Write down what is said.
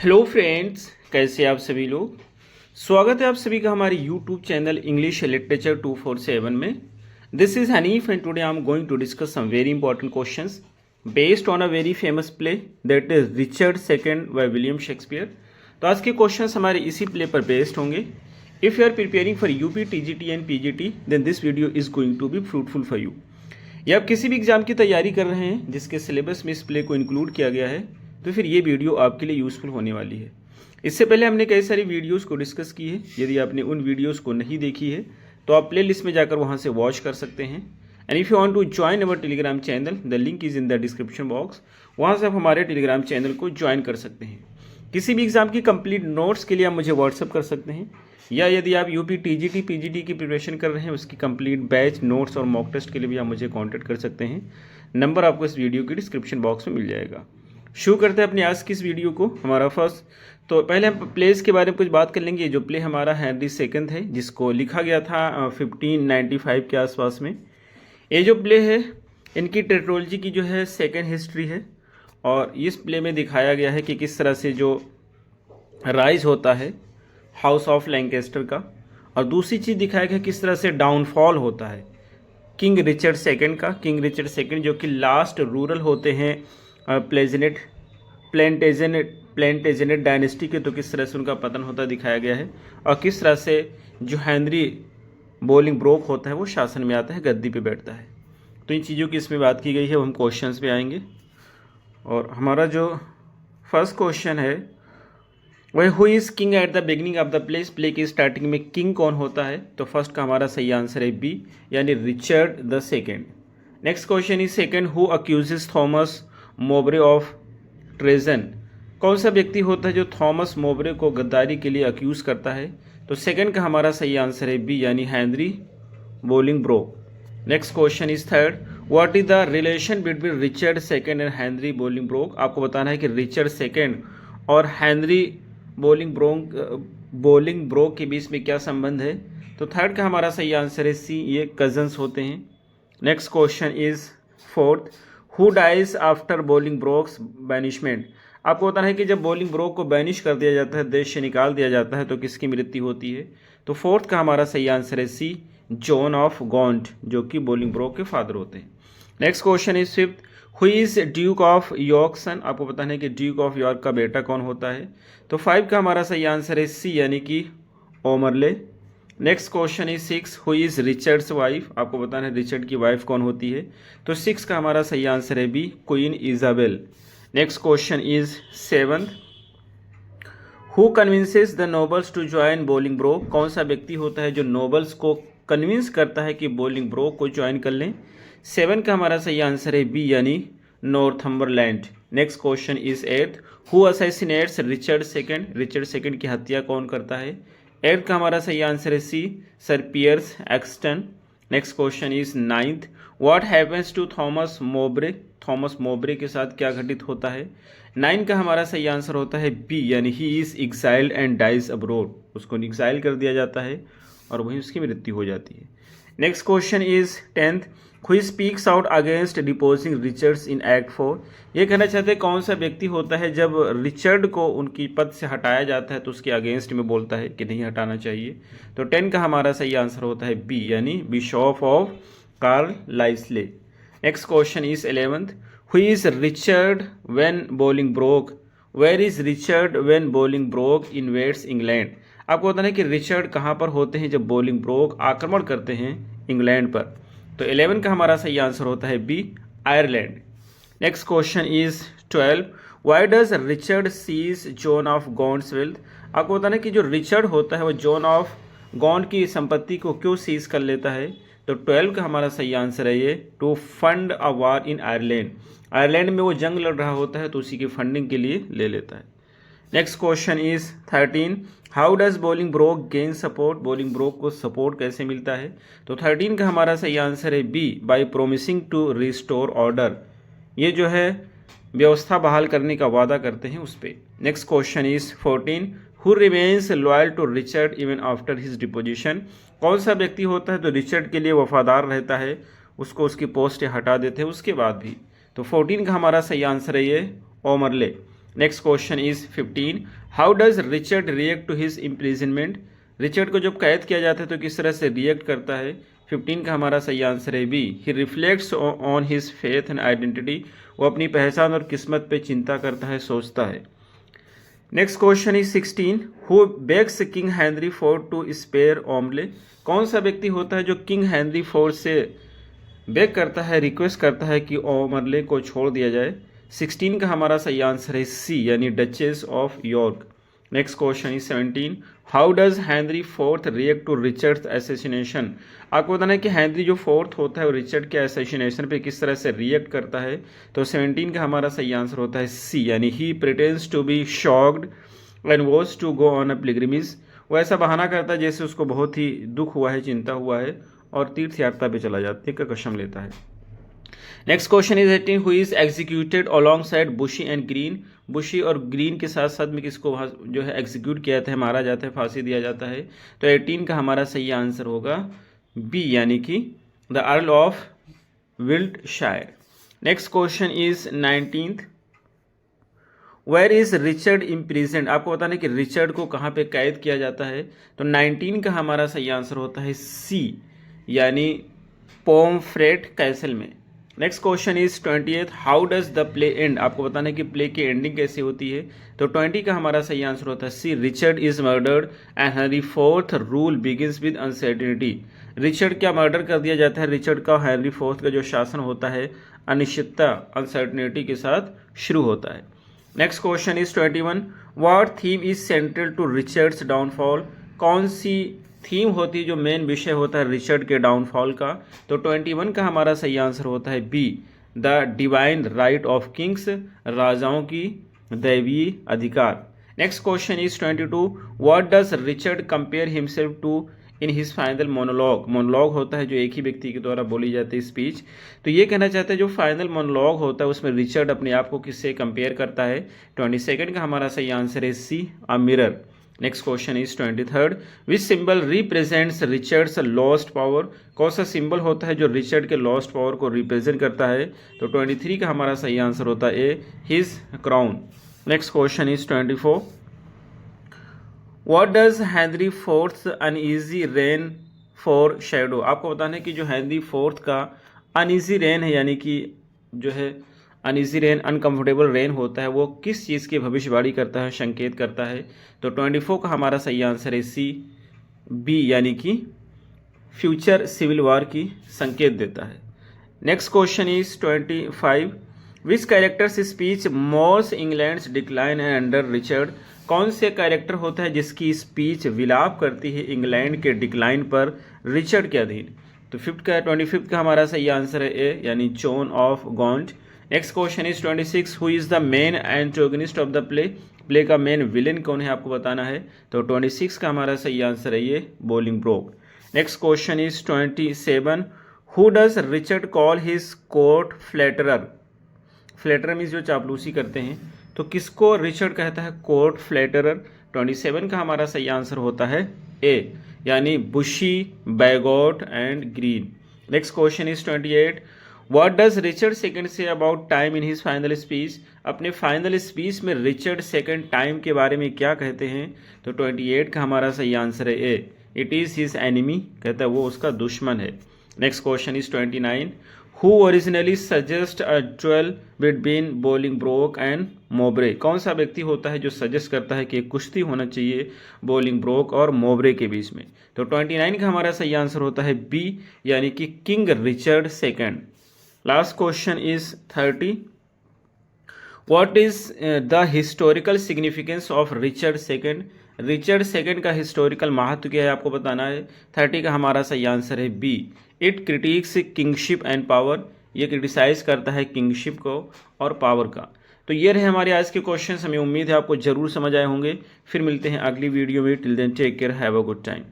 Hello friends, कैसे आप सभी लोग। स्वागत है आप सभी का हमारे यूट्यूब चैनल इंग्लिश लिटरेचर 247 में। This is Hanif and today I am going to discuss some very important questions based on a very famous play that is Richard second by William Shakespeare. तो आज के क्वेश्चंस हमारे इसी play पर based होंगे। If you are preparing for UP, TGT and PGT then this video is going to be fruitful for you. या आप किसी भी एग्जाम की तैयारी कर रहे हैं जिसके सिलेबस में इस प्ले को इंक्लूड किया गया है तो फिर ये वीडियो आपके लिए यूजफुल होने वाली है। इससे पहले हमने कई सारी वीडियोस को डिस्कस की है। यदि आपने उन वीडियोस को नहीं देखी है तो आप प्ले लिस्ट में जाकर वहां से वॉच कर सकते हैं। And if you want to join our Telegram channel the link is in the description box. वहां से आप हमारे टेलीग्राम चैनल को ज्वाइन कर सकते हैं। किसी भी एग्जाम की कंप्लीट नोट्स के लिए आप मुझे व्हाट्सअप कर सकते हैं, या यदि आप यूपी, टीजीटी, पीजीटी की प्रिपरेशन कर रहे हैं उसकी कंप्लीट बैच नोट्स और मॉक टेस्ट के लिए भी आप मुझे कांटेक्ट कर सकते हैं। नंबर आपको इस वीडियो की डिस्क्रिप्शन बॉक्स में मिल जाएगा। शुरू करते हैं अपनी आज की इस वीडियो को। हमारा फर्स्ट तो पहले हम प्लेस के बारे में कुछ बात कर लेंगे। जो प्ले हमारा हेनरी सेकंड है जिसको लिखा गया था 1595 के आसपास में। ये जो प्ले है इनकी टेट्रोलॉजी की जो है सेकंड हिस्ट्री है, और इस प्ले में दिखाया गया है कि किस तरह से जो राइज होता है हाउस ऑफ लैंकेस्टर का, और दूसरी चीज़ दिखाया गया किस तरह से डाउनफॉल होता है किंग रिचर्ड सेकंड का। किंग रिचर्ड सेकंड जो कि लास्ट रूरल होते हैं प्लेंटेजेनेट डायनेस्टी के, तो किस तरह से उनका पतन होता दिखाया गया है, और किस तरह से जो हेनरी बोलिंगब्रोक होता है वो शासन में आता है, गद्दी पे बैठता है। तो इन चीज़ों की इसमें बात की गई है, वो हम क्वेश्चंस पे आएंगे। और हमारा जो फर्स्ट क्वेश्चन है वह who is king at the beginning of the play की स्टार्टिंग में किंग कौन होता है। तो फर्स्ट का हमारा सही आंसर है बी, यानी Richard the second. Next question is second who accuses Thomas Mowbray of treason. कौन सा व्यक्ति होता है जो थॉमस मोब्रे को गद्दारी के लिए अक्यूज करता है। तो सेकंड का हमारा सही आंसर है बी, यानी Henry Bolingbroke. Next question is third what is the relation between Richard second and Henry Bolingbroke. आपको बताना है कि रिचर्ड सेकंड और हेनरी बोलिंगब्रोक के बीच में क्या संबंध है। तो थर्ड का हमारा सही आंसर है सी, ये कजन्स होते हैं। Next question is fourth who dies after Bolingbroke's banishment. आपको बताना है कि जब बोलिंगब्रोक को बैनिश कर दिया जाता है, देश से निकाल दिया जाता है, तो किसकी मृत्यु होती है। तो फोर्थ का हमारा सही आंसर है सी, जॉन ऑफ गॉन्ट, जो कि बोलिंगब्रोक के फादर होते हैं। Next question is fifth who is Duke of York son. आपको बताना है कि ड्यूक ऑफ यॉर्क का बेटा कौन होता है। तो फाइव का हमारा सही आंसर है सी, यानी कि Aumerle. Next question is six who is Richard's wife. आपको बताना है रिचर्ड की वाइफ कौन होती है। तो सिक्स का हमारा सही आंसर है B, queen Isabel. Next question is seventh who convinces the nobles to join Bolingbroke. कौन सा व्यक्ति होता है जो नोबल्स को कन्विंस करता है कि बोलिंगब्रोक को ज्वाइन कर लें। सेवन का हमारा सही आंसर है बी, यानी Northumberland. Next question is eighth who assassinates Richard second. Richard second की हत्या कौन करता है। एट्थ का हमारा सही आंसर है C, sir Piers Exton. Next question is ninth what happens to Thomas Mowbray. Thomas Mowbray के साथ क्या घटित होता है। नाइन का हमारा सही आंसर होता है बी, यानी he is exiled and dies abroad. उसको एक्साइल कर दिया जाता है और वहीं उसकी मृत्यु हो जाती है। Next question is tenth who speaks out against deposing Richard's in act 4। ये कहना चाहते हैं कौन सा व्यक्ति होता है जब रिचर्ड को उनकी पद से हटाया जाता है तो उसके अगेंस्ट में बोलता है कि नहीं हटाना चाहिए। तो 10 का हमारा सही आंसर होता है बी, यानी Bishop of Carlisle. Next question is 11th who is Richard when Bolingbroke. Where is Richard when Bolingbroke invades England. आपको बताना है कि रिचर्ड कहाँ पर होते हैं जब बोलिंगब्रोक आक्रमण करते हैं इंग्लैंड पर। तो 11 का हमारा सही आंसर होता है B, Ireland. Next question is 12 why does Richard seize John of Gaunt's wealth. आपको बताना है कि जो रिचर्ड होता है वो जॉन ऑफ गॉन्ड की संपत्ति को क्यों सीज कर लेता है। तो 12 का हमारा सही आंसर है ये, to fund a war in Ireland. Ireland में वो जंग लड़ रहा होता है तो उसी की फंडिंग के लिए ले लेता है। Next question is 13 how does Bolingbroke gain support. Bolingbroke को सपोर्ट कैसे मिलता है। तो 13 का हमारा सही आंसर है B, by promising to restore order. ये जो है व्यवस्था बहाल करने का वादा करते हैं उस पर। Next question is 14 who remains loyal to Richard even after his deposition. कौन सा व्यक्ति होता है तो रिचर्ड के लिए वफादार रहता है, उसको उसकी पोस्ट हटा देते हैं उसके बाद भी। तो 14 का हमारा सही आंसर है ये, Aumerle. Next question is 15, how does Richard react to his imprisonment? Richard को जब कैद किया जाता है तो किस तरह से रिएक्ट करता है? 15 का हमारा सही आंसर है B, he reflects on his faith and identity. वो अपनी पहचान और किस्मत पे चिंता करता है, सोचता है। Next question is 16, who begs King Henry Fourth to spare Aumerle? कौन सा व्यक्ति होता है जो किंग हेनरी फोर्थ से बेग करता है, रिक्वेस्ट करता है कि ओमरले को छोड़ दिया जाए? 16 का हमारा सही आंसर है सी, यानी Duchess of York. Next question is 17, how does Henry fourth react to Richard assassination? आपको बताना है कि हेनरी जो फोर्थ होता है वो रिचर्ड के असैसिनेशन पे किस तरह से रिएक्ट करता है। तो 17 का हमारा सही आंसर होता है सी, यानी he pretends to be shocked and was to go on a pilgrimage. वो ऐसा बहाना करता है जैसे उसको बहुत ही दुख हुआ है, चिंता हुआ है, और तीर्थ यात्रा पे चला जाता है, का कसम लेता है। Next question is 18, who is executed alongside Bushy and Green? Bushy और ग्रीन के साथ साथ में किसको जो है एग्जीक्यूट किया जाता है, मारा जाता है, फांसी दिया जाता है? तो 18 का हमारा सही आंसर होगा बी, यानी कि the Earl of Wiltshire. Next question is 19th, where is Richard imprisoned? आपको बताना है कि रिचर्ड को कहाँ पे कैद किया जाता है। तो 19 का हमारा सही आंसर होता है सी, यानी पोम्फ्रेट कैसल में। Next question is 20th, how does the play and? आपको बताना है कि प्ले की एंडिंग कैसे होती है। तो 20 का हमारा सही आंसर होता है C, Richard is murdered and Henry Fourth rule begins with uncertainty. Richard क्या मर्डर कर दिया जाता है? रिचर्ड का हेनरी फोर्थ का जो शासन होता है अनिश्चितता, अनसर्टेनिटी के साथ शुरू होता है। Next question is 21, what theme is central to Richard's downfall? कौन सी थीम होती है जो मेन विषय होता है रिचर्ड के डाउनफॉल का? तो 21 का हमारा सही आंसर होता है B, the divine right of kings, राजाओं की दैवीय अधिकार। Next question is 22, what does Richard compare himself to in his final monologue? Monologue होता है जो एक ही व्यक्ति के द्वारा बोली जाती है स्पीच। तो ये कहना चाहते हैं जो फाइनल मोनोलॉग होता है उसमें रिचर्ड अपने आप को किससे कंपेयर करता है? 22 का हमारा सही आंसर है C, a mirror. Next question is 23rd, which symbol represents Richard's lost power? कौन सा सिंबल होता है जो रिचर्ड के लॉस्ट पावर को रिप्रेजेंट करता है? तो 23 का हमारा सही आंसर होता है A, his crown. Next question is 24, what does Henry fourth uneasy reign for shadow? आपको बताना है कि जो हेनरी फोर्थ का अनईजी रेन है, यानी कि जो है अनईजी रेन, अनकंफर्टेबल रेन होता है, वो किस चीज़ की भविष्यवाणी करता है, संकेत करता है? तो 24 का हमारा सही आंसर है सी, बी, यानी कि फ्यूचर सिविल वार की संकेत देता है। Next question is 25, which character's speech mourns England's decline and under Richard? कौन से कैरेक्टर होता है जिसकी स्पीच विलाप करती है इंग्लैंड के डिक्लाइन पर रिचर्ड के अधीन? तो 25 का हमारा सही आंसर है ए, यानी John of Gaunt. Next question is 26, who is the main antagonist of the play? Play का मेन विलेन कौन है आपको बताना है। तो 26 का हमारा सही आंसर है ये, Bolingbroke. Next question is 27, who does Richard call his court flatterer? Flatterer means जो चापलूसी करते हैं, तो किसको रिचर्ड कहता है कोर्ट फ्लैटरर? 27 का हमारा सही आंसर होता है ए, यानी Bushy, Bagot and Green. Next question is 28, what does Richard second say about time in his final speech? अपने फाइनल स्पीच में रिचर्ड सेकंड टाइम के बारे में क्या कहते हैं? तो 28 का हमारा सही आंसर है A, it is his enemy, कहता है वो उसका दुश्मन है। Next question is 29, who originally suggest a duel between Bolingbroke and Mowbray? कौन सा व्यक्ति होता है जो सजेस्ट करता है कि एक कुश्ती होना चाहिए बोलिंगब्रोक और मोब्रे के बीच में? तो 29 का हमारा सही आंसर होता है बी, यानी कि king Richard second. Last question is 30, what is the historical significance of Richard second? Richard second का हिस्टोरिकल महत्व क्या है आपको बताना है। 30 का हमारा सही आंसर है B, it critiques kingship and power. ये क्रिटिसाइज करता है किंगशिप को और पावर का। तो ये रहे हमारे आज के क्वेश्चन, हमें उम्मीद है आपको जरूर समझ आए होंगे। फिर मिलते हैं अगली वीडियो में, till then take care, have a good time.